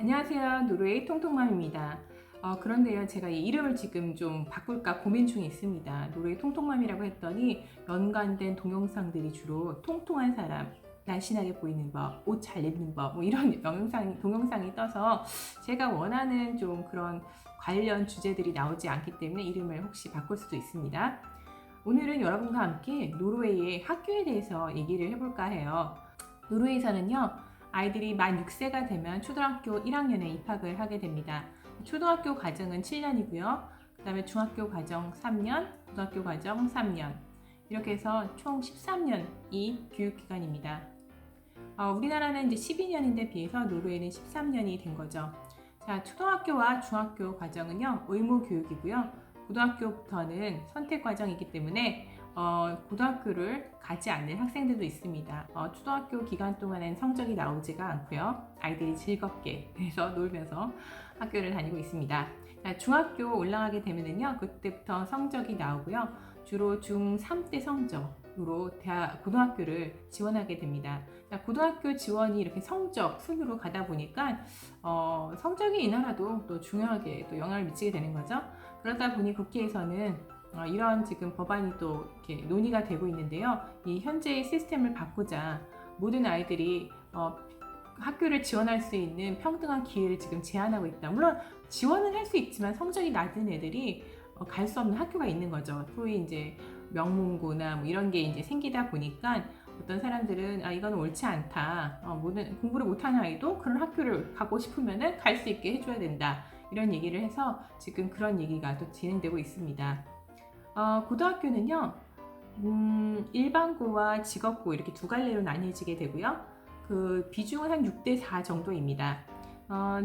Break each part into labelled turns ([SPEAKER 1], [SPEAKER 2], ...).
[SPEAKER 1] 안녕하세요. 노르웨이 통통맘입니다. 그런데요, 제가 이 이름을 지금 좀 바꿀까 고민 중에 있습니다. 노르웨이 통통맘이라고 했더니 연관된 동영상들이 주로 통통한 사람, 날씬하게 보이는 법, 옷 잘 입는 법, 뭐 이런 동영상이 떠서 제가 원하는 좀 그런 관련 주제들이 나오지 않기 때문에 이름을 혹시 바꿀 수도 있습니다. 오늘은 여러분과 함께 노르웨이의 학교에 대해서 얘기를 해볼까 해요. 노르웨이에서는요, 아이들이 만 6세가 되면 초등학교 1학년에 입학을 하게 됩니다. 초등학교 과정은 7년이고요. 그 다음에 중학교 과정 3년, 고등학교 과정 3년. 이렇게 해서 총 13년이 교육기간입니다. 우리나라는 이제 12년인데 비해서 노르웨이는 13년이 된 거죠. 자, 초등학교와 중학교 과정은요, 의무 교육이고요. 고등학교부터는 선택 과정이기 때문에 고등학교를 가지 않는 학생들도 있습니다. 초등학교 기간 동안엔 성적이 나오지가 않고요. 아이들이 즐겁게 그래서 놀면서 학교를 다니고 있습니다. 자, 중학교 올라가게 되면은요, 그때부터 성적이 나오고요. 주로 중3 때 성적으로 고등학교를 지원하게 됩니다. 자, 고등학교 지원이 이렇게 성적 순으로 가다 보니까 성적이 이 나라도 또 중요하게 또 영향을 미치게 되는 거죠. 그러다 보니 국회에서는 이런 지금 법안이 또 이렇게 논의가 되고 있는데요. 이 현재의 시스템을 바꾸자 모든 아이들이 학교를 지원할 수 있는 평등한 기회를 지금 제한하고 있다. 물론 지원은 할 수 있지만 성적이 낮은 애들이 갈 수 없는 학교가 있는 거죠. 소위 이제 명문고나 뭐 이런 게 이제 생기다 보니까 어떤 사람들은 이건 옳지 않다. 모든 공부를 못하는 아이도 그런 학교를 가고 싶으면은 갈 수 있게 해줘야 된다. 이런 얘기를 해서 지금 그런 얘기가 또 진행되고 있습니다. 고등학교는요, 일반고와 직업고 이렇게 두 갈래로 나뉘어지게 되고요. 그 비중은 한 6대 4 정도입니다.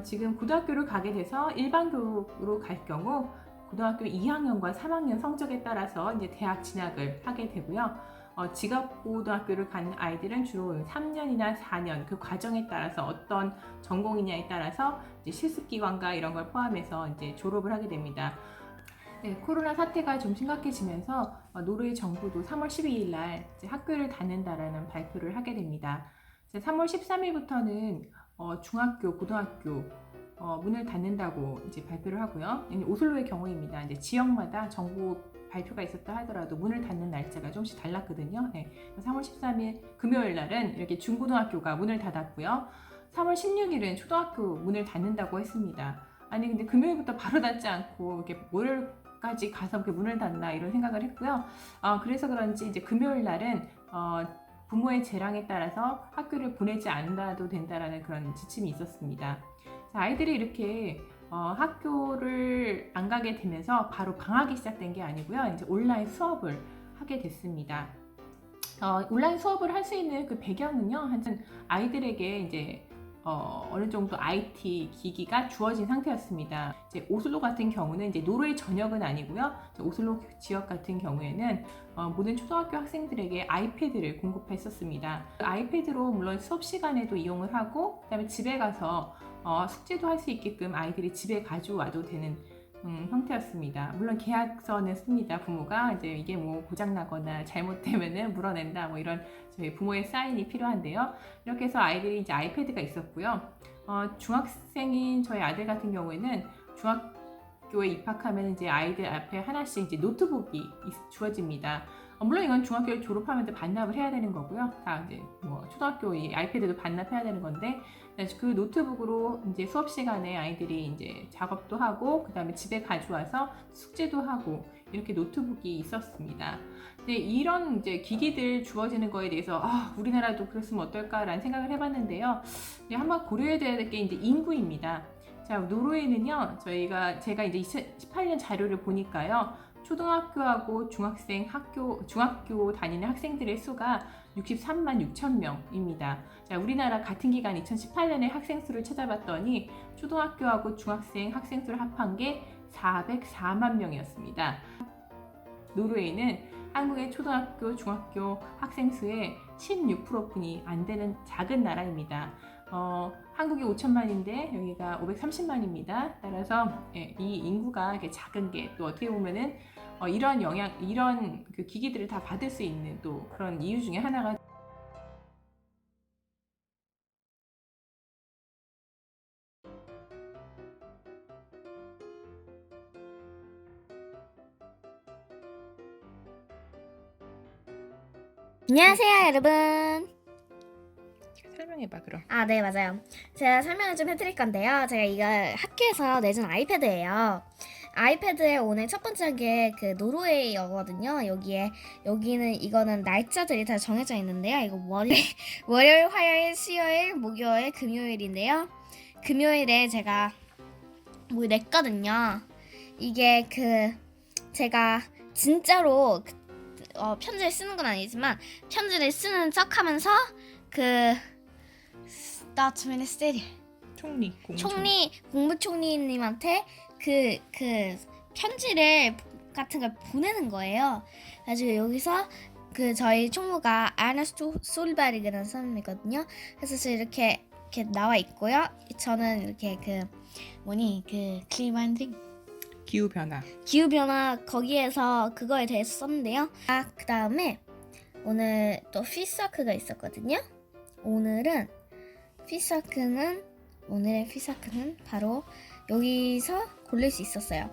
[SPEAKER 1] 지금 고등학교를 가게 돼서 일반교로 갈 경우 고등학교 2학년과 3학년 성적에 따라서 이제 대학 진학을 하게 되고요. 직업고등학교를 가는 아이들은 주로 3년이나 4년 그 과정에 따라서 어떤 전공이냐에 따라서 이제 실습기관과 이런 걸 포함해서 이제 졸업을 하게 됩니다. 네, 코로나 사태가 좀 심각해지면서 노르웨이 정부도 3월 12일 날 학교를 닫는다라는 발표를 하게 됩니다. 3월 13일부터는 중학교, 고등학교 문을 닫는다고 이제 발표를 하고요. 오슬로의 경우입니다. 이제 지역마다 정부 발표가 있었다 하더라도 문을 닫는 날짜가 조금씩 달랐거든요. 네, 3월 13일 금요일 날은 이렇게 중고등학교가 문을 닫았고요. 3월 16일은 초등학교 문을 닫는다고 했습니다. 아니 근데 금요일부터 바로 닫지 않고 이렇게 월요일까지 가서 이렇게 문을 닫나 이런 생각을 했고요. 그래서 그런지 이제 금요일 날은 부모의 재량에 따라서 학교를 보내지 않아도 된다라는 그런 지침이 있었습니다. 자, 아이들이 이렇게 학교를 안 가게 되면서 바로 방학이 시작된 게 아니고요. 이제 온라인 수업을 하게 됐습니다. 온라인 수업을 할 수 있는 그 배경은요, 한튼 아이들에게 이제 어느 정도 IT 기기가 주어진 상태였습니다. 이제 오슬로 같은 경우는 이제 노르웨이 전역은 아니고요. 오슬로 지역 같은 경우에는 모든 초등학교 학생들에게 아이패드를 공급했었습니다. 그 아이패드로 물론 수업 시간에도 이용을 하고, 그다음에 집에 가서 숙제도 할 수 있게끔 아이들이 집에 가져와도 되는 형태였습니다. 물론 계약서는 씁니다. 부모가 이제 이게 뭐 고장나거나 잘못되면은 물어낸다 뭐 이런 저희 부모의 사인이 필요한데요. 이렇게 해서 아이들이 이제 아이패드가 있었고요. 중학생인 저희 아들 같은 경우에는 중학교에 입학하면 이제 아이들 앞에 하나씩 이제 노트북이 주어집니다. 물론 이건 중학교를 졸업하면 반납을 해야 되는 거고요. 다 이제 뭐 초등학교 이 아이패드도 반납해야 되는 건데 그 노트북으로 이제 수업 시간에 아이들이 이제 작업도 하고 그다음에 집에 가져와서 숙제도 하고 이렇게 노트북이 있었습니다. 근데 이런 이제 기기들 주어지는 거에 대해서 우리나라도 그랬으면 어떨까라는 생각을 해봤는데요. 한번 고려해야 될 게 이제 인구입니다. 자, 노르웨이는요, 제가 이제 2018년 자료를 보니까요, 초등학교하고 중학교 다니는 학생들의 수가 63만 6천 명입니다. 자, 우리나라 같은 기간 2018년에 학생 수를 찾아봤더니 초등학교하고 중학생 학생 수를 합한 게 404만 명이었습니다. 노르웨이는 한국의 초등학교, 중학교 학생 수의 16%뿐이 안 되는 작은 나라입니다. 한국이 5천만인데 여기가 530만입니다. 따라서 이 인구가 이렇게 작은 게 또 어떻게 보면은 이런 그 기기들을 다 받을 수 있는 또 그런 이유 중에 하나가
[SPEAKER 2] 안녕하세요, 여러분.
[SPEAKER 1] 설명해봐 그럼.
[SPEAKER 2] 네, 맞아요. 제가 설명을 좀 해드릴 건데요. 제가 이거 학교에서 내준 아이패드예요. 아이패드에 오늘 첫 번째 게 그 노르웨이어거든요. 여기는 이거는 날짜들이 다 정해져 있는데요. 이거 월요일, 화요일, 수요일, 목요일, 금요일인데요. 금요일에 제가 뭐 냈거든요. 이게 제가 진짜로 편지를 쓰는 건 아니지만 편지를 쓰는 척하면서 스타트 미니스테리 국무총리님한테 편지를 같은 걸 보내는 거예요. 그래서 여기서 저희 총무가 아르네스트 솔베르그라는 사람이거든요. 그래서 이렇게 나와 있고요. 저는 이렇게 기후변화 거기에서 그거에 대해서 썼는데요. 그 다음에 오늘 또 피서크가 있었거든요. 오늘의 피서크는 바로 여기서 고를 수 있었어요.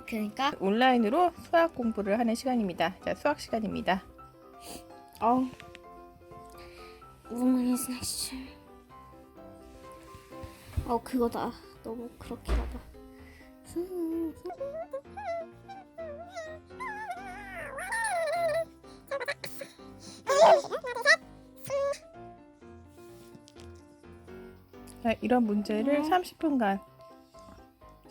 [SPEAKER 2] 그러니까
[SPEAKER 1] 온라인으로 수학 공부를 하는 시간입니다. 자, 수학 시간입니다.
[SPEAKER 2] 그거다. 너무 그렇게 하다.
[SPEAKER 1] 자, 이런 문제를 30분간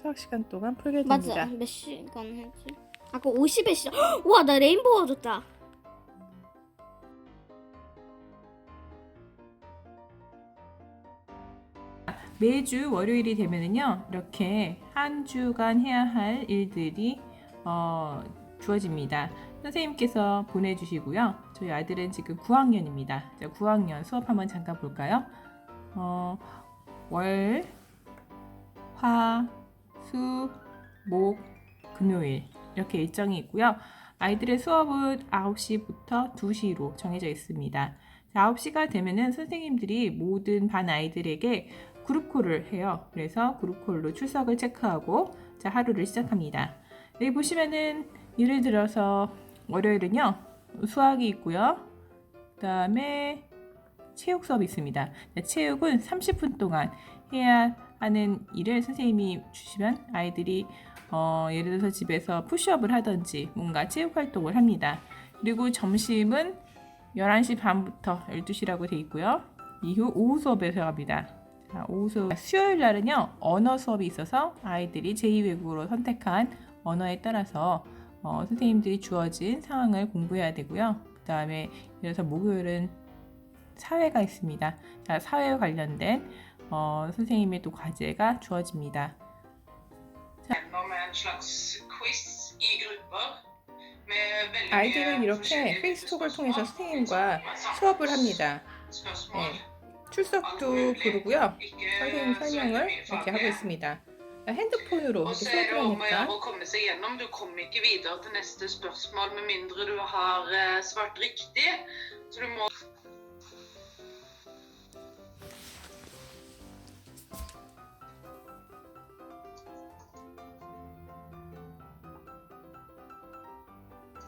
[SPEAKER 1] 수학 시간 동안 풀게 됩니다.
[SPEAKER 2] 맞아. 몇 시간 했지? 아까 50의 시간. 와, 나 레인보우 얻었다.
[SPEAKER 1] 매주 월요일이 되면은요, 이렇게 한 주간 해야 할 일들이 주어집니다. 선생님께서 보내주시고요. 저희 아들은 지금 9학년입니다. 자, 9학년 수업 한번 잠깐 볼까요? 월, 화, 수, 목, 금요일 이렇게 일정이 있고요. 아이들의 수업은 9시부터 2시로 정해져 있습니다. 9시가 되면은 선생님들이 모든 반 아이들에게 그룹콜을 해요. 그래서 그룹콜로 출석을 체크하고 하루를 시작합니다. 여기 보시면은 예를 들어서 월요일은요, 수학이 있고요. 그 다음에 체육 수업이 있습니다. 체육은 30분 동안 해야 하는 일을 선생님이 주시면 아이들이 예를 들어서 집에서 푸시업을 하든지 뭔가 체육 활동을 합니다. 그리고 점심은 11시 반부터 12시라고 되어 있고요. 이후 오후 수업에 들어갑니다. 오후 수업. 수요일 날은요, 언어 수업이 있어서 아이들이 제2외국어로 선택한 언어에 따라서 선생님들이 주어진 상황을 공부해야 되고요. 그 다음에 예를 들어서 목요일은 사회가 있습니다. 사회와 관련된 선생님의 또 과제가 주어집니다. 아이들은 이렇게 페이스톡을 통해서 선생님과 수업을 합니다. 출석도 부르고요. 선생님 설명을 이렇게 하고 있습니다. 핸드폰으로 이렇게 수업을 하니까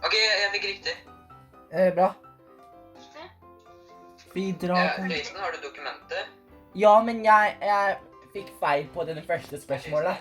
[SPEAKER 3] Okej, jeg fikk riktig.
[SPEAKER 4] Bra. Bidrag
[SPEAKER 3] Røysen, har du dokumentet?
[SPEAKER 4] Ja, men jeg fikk feil på det første spørsmålet.